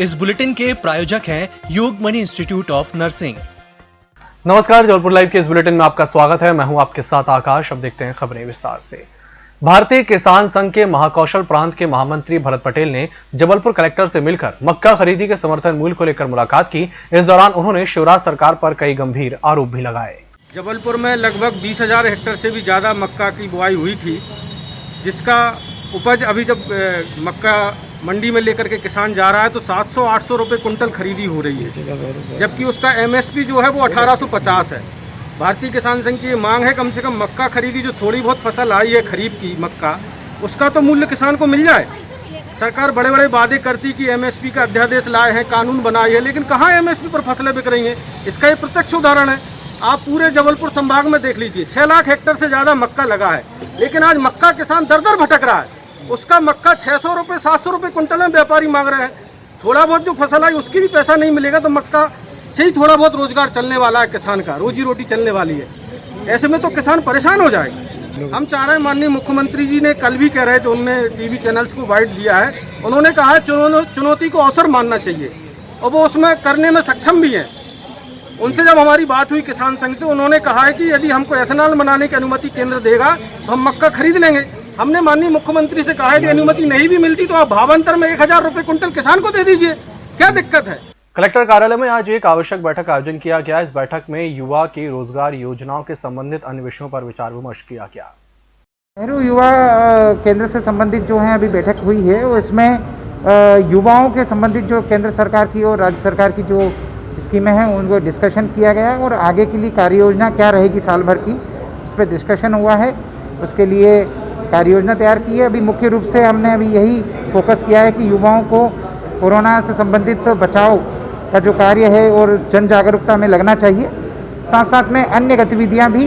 इस बुलेटिन के प्रायोजक हैं योगमणि इंस्टीट्यूट ऑफ नर्सिंग। नमस्कार, जबलपुर लाइव के इस बुलेटिन में आपका स्वागत है। मैं हूं आपके साथ आकाश। अब देखते हैं खबरें विस्तार से। भारतीय किसान संघ के महाकौशल प्रांत के महामंत्री भरत पटेल ने जबलपुर कलेक्टर से मिलकर मक्का खरीदी के समर्थन मूल्य को लेकर मुलाकात की। इस दौरान उन्होंने शिवराज सरकार पर कई गंभीर आरोप भी लगाए। जबलपुर में लगभग 20,000 हेक्टेयर से भी ज़्यादा मक्का की बुआई हुई थी, जिसका उपज अभी जब मक्का मंडी में लेकर के किसान जा रहा है तो 700-800 रुपये कुंटल खरीदी हो रही है, जबकि उसका MSP जो है वो 1850 है। भारतीय किसान संघ की मांग है कम से कम मक्का खरीदी, जो थोड़ी बहुत फसल आई है खरीफ की मक्का, उसका तो मूल्य किसान को मिल जाए। सरकार बड़े बड़े वादे करती कि MSP का अध्यादेश लाए हैं, कानून बनाए है, लेकिन कहाँ MSP पर फसलें बिक रही हैं। इसका ये प्रत्यक्ष उदाहरण है। आप पूरे जबलपुर संभाग में देख लीजिए, 6 लाख हेक्टेयर से ज़्यादा मक्का लगा है, लेकिन आज मक्का किसान दर दर भटक रहा है। उसका मक्का 600 रुपये 700 रुपये कुंटल में व्यापारी मांग रहे हैं। थोड़ा बहुत जो फसल आई उसकी भी पैसा नहीं मिलेगा, तो मक्का से ही थोड़ा बहुत रोजगार चलने वाला है, किसान का रोजी रोटी चलने वाली है। ऐसे में तो किसान परेशान हो जाएगा। हम चाह रहे हैं, माननीय मुख्यमंत्री जी ने कल भी कह रहे थे, उनने टीवी चैनल्स को वाइड दिया है, उन्होंने कहा है चुनौती को अवसर मानना चाहिए, और वो उसमें करने में सक्षम भी हैं। उनसे जब हमारी बात हुई किसान संघ से, उन्होंने कहा है कि यदि हमको एथेनॉल बनाने की अनुमति केंद्र देगा तो हम मक्का खरीद लेंगे। हमने माननीय मुख्यमंत्री से कहा है कि अनुमति नहीं भी मिलती तो आप भावांतर में 1000 रुपये कुंटल किसान को दे दीजिए, क्या दिक्कत है। कलेक्टर कार्यालय में आज एक आवश्यक बैठक का आयोजन किया गया। इस बैठक में युवा की रोजगार योजनाओं के संबंधित अन्य विषयों पर विचार विमर्श किया गया। नेहरू युवा केंद्र से संबंधित जो है अभी बैठक हुई है, वो इसमें युवाओं के संबंधित जो केंद्र सरकार की और राज्य सरकार की जो स्कीमें हैं उनको डिस्कशन किया गया, और आगे के लिए कार्य योजना क्या रहेगी साल भर की, इस पर डिस्कशन हुआ है। उसके लिए कार्य योजना तैयार की है। अभी मुख्य रूप से हमने अभी यही फोकस किया है कि युवाओं को कोरोना से संबंधित बचाव का जो कार्य है और जन जागरूकता में लगना चाहिए। साथ साथ में अन्य गतिविधियां भी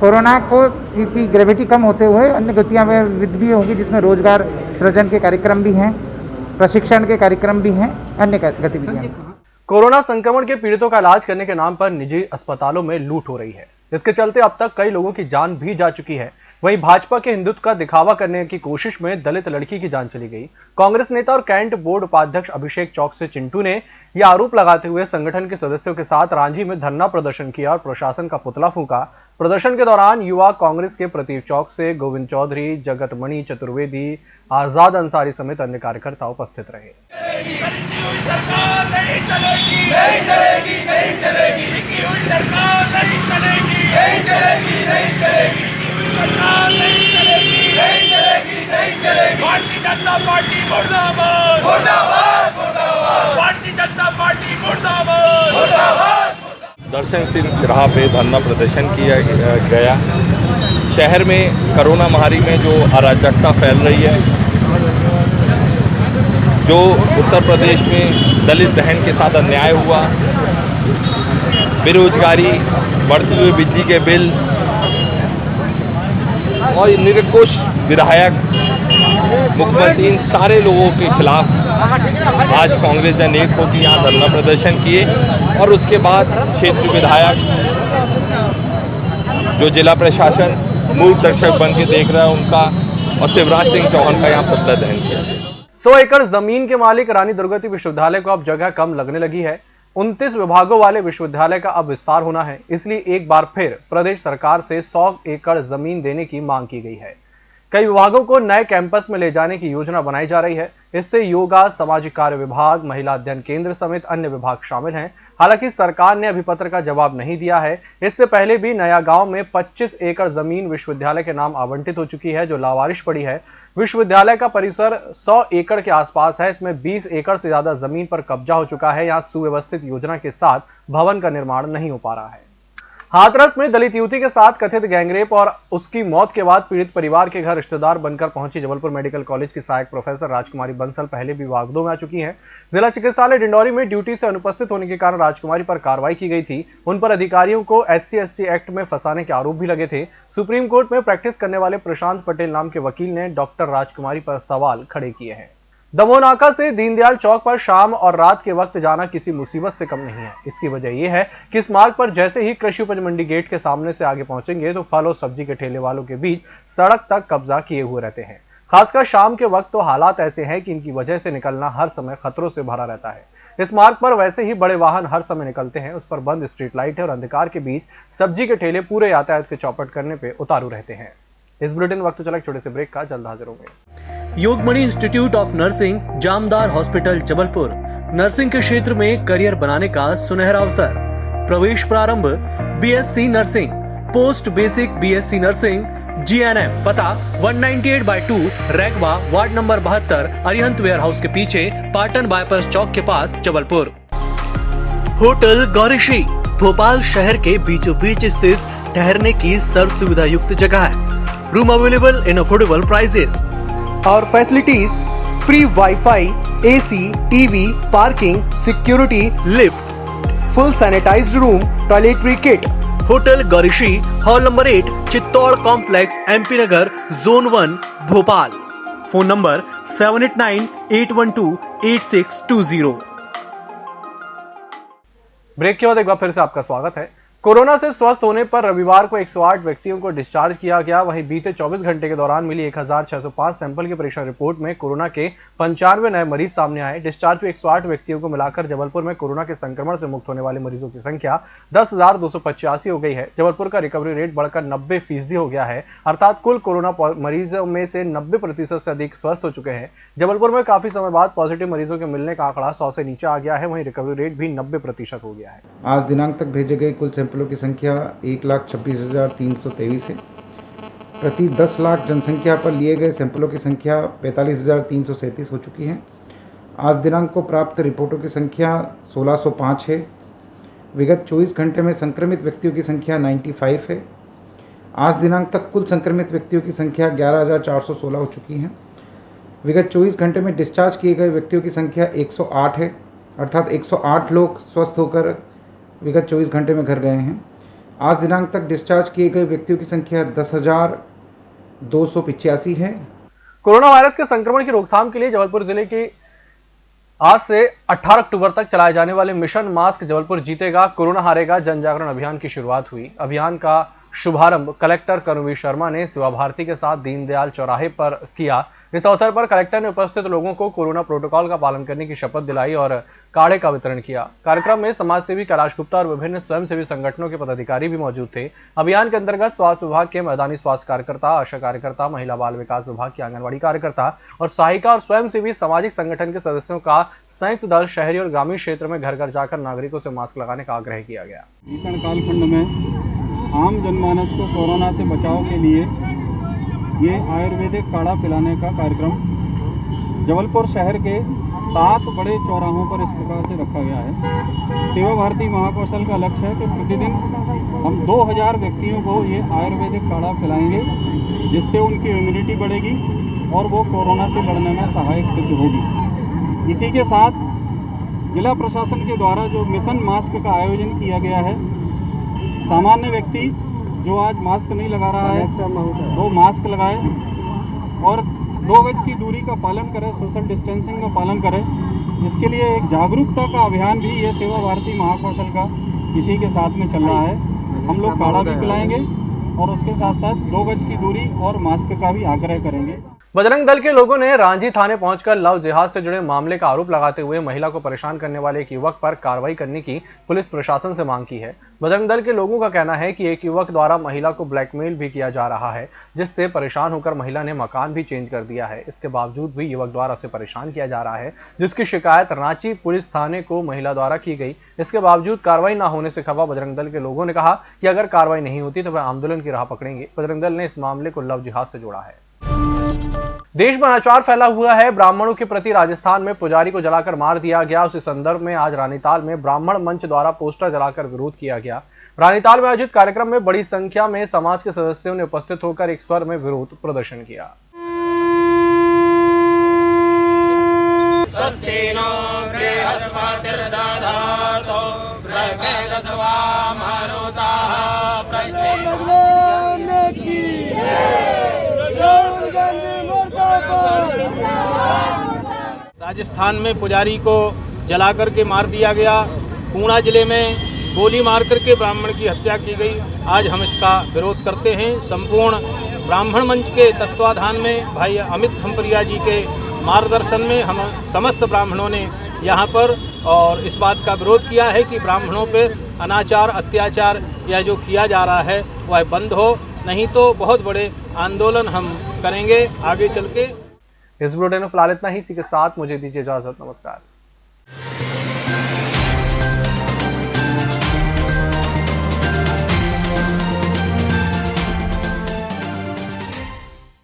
कोरोना को की ग्रेविटी कम होते हुए अन्य गतिविधियां भी होंगी, जिसमें रोजगार सृजन के कार्यक्रम भी हैं, प्रशिक्षण के कार्यक्रम भी हैं, अन्य गतिविधियां। कोरोना संक्रमण के पीड़ितों का इलाज करने के नाम पर निजी अस्पतालों में लूट हो रही है। इसके चलते अब तक कई लोगों की जान भी जा चुकी है। वहीं भाजपा के हिंदुत्व का दिखावा करने की कोशिश में दलित लड़की की जान चली गई। कांग्रेस नेता और कैंट बोर्ड उपाध्यक्ष अभिषेक चौक से चिंटू ने यह आरोप लगाते हुए संगठन के सदस्यों के साथ रांची में धरना प्रदर्शन किया और प्रशासन का पुतला फूंका। प्रदर्शन के दौरान युवा कांग्रेस के प्रतीक चौक से गोविंद चौधरी, जगतमणि चतुर्वेदी, आजाद अंसारी समेत अन्य कार्यकर्ता उपस्थित रहे। भारतीय जनता पार्टी मुर्दाबाद, मुर्दाबाद, मुर्दाबाद, भारतीय जनता पार्टी मुर्दाबाद, मुर्दाबाद। दर्शन सिंह राह पे धरना प्रदर्शन किया गया। शहर में कोरोना महामारी में जो अराजकता फैल रही है, जो उत्तर प्रदेश में दलित बहन के साथ अन्याय हुआ, बेरोजगारी, बढ़ते हुए बिजली के बिल और निरंकुश विधायक, मुख्यमंत्री, इन सारे लोगों के खिलाफ आज कांग्रेस जन एक होकर यहाँ धरना प्रदर्शन किए। और उसके बाद क्षेत्रीय विधायक, जो जिला प्रशासन मूक दर्शक बन के देख रहा है उनका, और शिवराज सिंह चौहान का यहाँ पुतला दहन किया। 100 एकड़ जमीन के मालिक रानी दुर्गावती विश्वविद्यालय को अब जगह कम लगने लगी है। 29 विभागों वाले विश्वविद्यालय का अब विस्तार होना है, इसलिए एक बार फिर प्रदेश सरकार से 100 एकड़ जमीन देने की मांग की गई है। कई विभागों को नए कैंपस में ले जाने की योजना बनाई जा रही है। इससे योगा, सामाजिक कार्य विभाग, महिला अध्ययन केंद्र समेत अन्य विभाग शामिल हैं। हालांकि सरकार ने अभी पत्र का जवाब नहीं दिया है। इससे पहले भी नया गांव में 25 एकड़ जमीन विश्वविद्यालय के नाम आवंटित हो चुकी है, जो लावारिश पड़ी है। विश्वविद्यालय का परिसर 100 एकड़ के आसपास है। इसमें 20 एकड़ से ज्यादा जमीन पर कब्जा हो चुका है। यहाँ सुव्यवस्थित योजना के साथ भवन का निर्माण नहीं हो पा रहा है। हाथरस में दलित युवती के साथ कथित गैंगरेप और उसकी मौत के बाद पीड़ित परिवार के घर रिश्तेदार बनकर पहुंची जबलपुर मेडिकल कॉलेज की सहायक प्रोफेसर राजकुमारी बंसल पहले भी वागदों में आ चुकी हैं। जिला चिकित्सालय डिंडौरी में ड्यूटी से अनुपस्थित होने के कारण राजकुमारी पर कार्रवाई की गई थी। उन पर अधिकारियों को SC/ST एक्ट में फंसाने के आरोप भी लगे थे। सुप्रीम कोर्ट में प्रैक्टिस करने वाले प्रशांत पटेल नाम के वकील ने डॉक्टर राजकुमारी पर सवाल खड़े किए हैं। दमोह नाका से दीनदयाल चौक पर शाम और रात के वक्त जाना किसी मुसीबत से कम नहीं है। इसकी वजह यह है कि इस मार्ग पर जैसे ही कृषि उपज मंडी गेट के सामने से आगे पहुंचेंगे तो फल और सब्जी के ठेले वालों के बीच सड़क तक कब्जा किए हुए रहते हैं। खासकर शाम के वक्त तो हालात ऐसे हैं कि इनकी वजह से निकलना हर समय खतरों से भरा रहता है। इस मार्ग पर वैसे ही बड़े वाहन हर समय निकलते हैं, उस पर बंद स्ट्रीट लाइट है और अंधकार के बीच सब्जी के ठेले पूरे यातायात के चौपट करने पे उतारू रहते हैं। इस बुलेटिन वक्त चला एक छोटे से ब्रेक का, जल्द हाजिर होंगे। Yogmani institute of nursing, Jamdar hospital, Jabalpur. Nursing के क्षेत्र में करियर बनाने का सुनहरा अवसर। प्रवेश प्रारंभ BSc nursing, post basic BSc nursing, GNM. पता 198/2 Raigwa, ward number 72, Arihant warehouse के पीछे, पाटन बाईपास चौक के पास, जबलपुर। होटल गौरीश्री भोपाल शहर के बीचों बीच स्थित ठहरने की सर्व सुविधा युक्त जगह है। Room available in affordable prices और facilities free wifi, AC, TV, parking, security, lift, full sanitized room, toiletry kit. Hotel Gaurishri, hall number 8, Chittor complex, MP Nagar, zone 1, Bhopal. Phone number 7898128620। Break के बाद एक बार फिर से आपका स्वागत है। कोरोना से स्वस्थ होने पर रविवार को 108 व्यक्तियों को डिस्चार्ज किया गया। वहीं बीते 24 घंटे के दौरान मिली 1605 सैंपल की परीक्षण रिपोर्ट में कोरोना के 95 नए मरीज सामने आए। डिस्चार्ज हुए 108 व्यक्तियों को मिलाकर जबलपुर में कोरोना के संक्रमण से मुक्त होने वाले मरीजों की संख्या 10,285 हो गई है। जबलपुर का रिकवरी रेट बढ़कर 90% हो गया है, अर्थात कुल कोरोना मरीजों में से 90% से अधिक स्वस्थ हो चुके हैं। जबलपुर में काफी समय बाद पॉजिटिव मरीजों के मिलने का आंकड़ा 100 से नीचे आ गया है। वहीं रिकवरी रेट भी 90% हो गया है। आज दिनांक तक भेजे गए कुल सैंपलों की संख्या 1,26,323 है। प्रति 10 लाख जनसंख्या पर लिए गए सैंपलों की संख्या 45,337 हो चुकी है। आज दिनांक को प्राप्त रिपोर्टों की संख्या 1,605 है। विगत 24 घंटे में संक्रमित व्यक्तियों की संख्या 95 है। आज दिनांक तक कुल संक्रमित व्यक्तियों की संख्या 11,416 हो चुकी है। विगत 24 घंटे में डिस्चार्ज किए गए व्यक्तियों की संख्या 108 है, अर्थात 108 लोग स्वस्थ होकर विगत 24 घंटे में घर गए हैं। आज दिनांक तक डिस्चार्ज किए गए व्यक्तियों की संख्या 10,285 है। कोरोना वायरस के संक्रमण की रोकथाम के लिए जबलपुर जिले के आज से 18 अक्टूबर तक चलाए जाने वाले मिशन मास्क जबलपुर जीतेगा, कोरोना हारेगा जन जागरण अभियान की शुरुआत हुई। अभियान का शुभारंभ कलेक्टर कर्मवीर शर्मा ने सेवा भारती के साथ दीनदयाल चौराहे पर किया। इस अवसर पर कलेक्टर ने उपस्थित लोगों को कोरोना प्रोटोकॉल का पालन करने की शपथ दिलाई और काढ़े का वितरण किया। कार्यक्रम में समाजसेवी कैलाश गुप्ता और विभिन्न स्वयंसेवी संगठनों के पदाधिकारी भी मौजूद थे। अभियान के अंतर्गत स्वास्थ्य विभाग के मैदानी स्वास्थ्य कार्यकर्ता, आशा कार्यकर्ता, महिला बाल विकास विभाग की आंगनबाड़ी कार्यकर्ता और सहायिका और स्वयंसेवी सामाजिक संगठन के सदस्यों का संयुक्त दल शहरी और ग्रामीण क्षेत्र में घर घर जाकर नागरिकों से मास्क लगाने का आग्रह किया गया। भीषण कालखंड में आम जनमानस को कोरोना से बचाव के लिए ये आयुर्वेदिक काढ़ा पिलाने का कार्यक्रम जबलपुर शहर के 7 बड़े चौराहों पर इस प्रकार से रखा गया है। सेवा भारती महाकौशल का लक्ष्य है कि प्रतिदिन हम 2000 व्यक्तियों को ये आयुर्वेदिक काढ़ा पिलाएंगे, जिससे उनकी इम्यूनिटी बढ़ेगी और वो कोरोना से लड़ने में सहायक सिद्ध होगी। इसी के साथ जिला प्रशासन के द्वारा जो मिशन मास्क का आयोजन किया गया है, सामान्य व्यक्ति जो आज मास्क नहीं लगा रहा है वो मास्क लगाए और 2 गज की दूरी का पालन करें, सोशल डिस्टेंसिंग का पालन करें। इसके लिए एक जागरूकता का अभियान भी ये सेवा भारती महाकौशल का इसी के साथ में चल रहा है। हम लोग काढ़ा भी पिलाएंगे और उसके साथ साथ 2 गज की दूरी और मास्क का भी आग्रह करेंगे। बजरंग दल के लोगों ने रांझी थाने पहुंचकर लव जिहाद से जुड़े मामले का आरोप लगाते हुए महिला को परेशान करने वाले एक युवक पर कार्रवाई करने की पुलिस प्रशासन से मांग की है। बजरंग दल के लोगों का कहना है कि एक युवक द्वारा महिला को ब्लैकमेल भी किया जा रहा है, जिससे परेशान होकर महिला ने मकान भी चेंज कर दिया है। इसके बावजूद भी युवक द्वारा उसे परेशान किया जा रहा है, जिसकी शिकायत रांची पुलिस थाने को महिला द्वारा की गई। इसके बावजूद कार्रवाई न होने से खफा बजरंग दल के लोगों ने कहा कि अगर कार्रवाई नहीं होती तो वह आंदोलन की राह पकड़ेंगे। बजरंग दल ने इस मामले को लव जिहाद से जोड़ा है। देश में अनाचार फैला हुआ है। ब्राह्मणों के प्रति राजस्थान में पुजारी को जलाकर मार दिया गया। उसी संदर्भ में आज रानीताल में ब्राह्मण मंच द्वारा पोस्टर जलाकर विरोध किया गया। रानीताल में आयोजित कार्यक्रम में बड़ी संख्या में समाज के सदस्यों ने उपस्थित होकर एक स्वर में विरोध प्रदर्शन किया। राजस्थान में पुजारी को जला करके मार दिया गया। पूर्णा जिले में गोली मार करके ब्राह्मण की हत्या की गई। आज हम इसका विरोध करते हैं। संपूर्ण ब्राह्मण मंच के तत्वाधान में भाई अमित खम्परिया जी के मार्गदर्शन में हम समस्त ब्राह्मणों ने यहाँ पर और इस बात का विरोध किया है कि ब्राह्मणों पर अनाचार अत्याचार यह जो किया जा रहा है वह बंद हो, नहीं तो बहुत बड़े आंदोलन हम करेंगे आगे चल के। इस बुलेटिन में फिलहाल इतना ही। इसी के साथ मुझे दीजिए इजाजत। नमस्कार।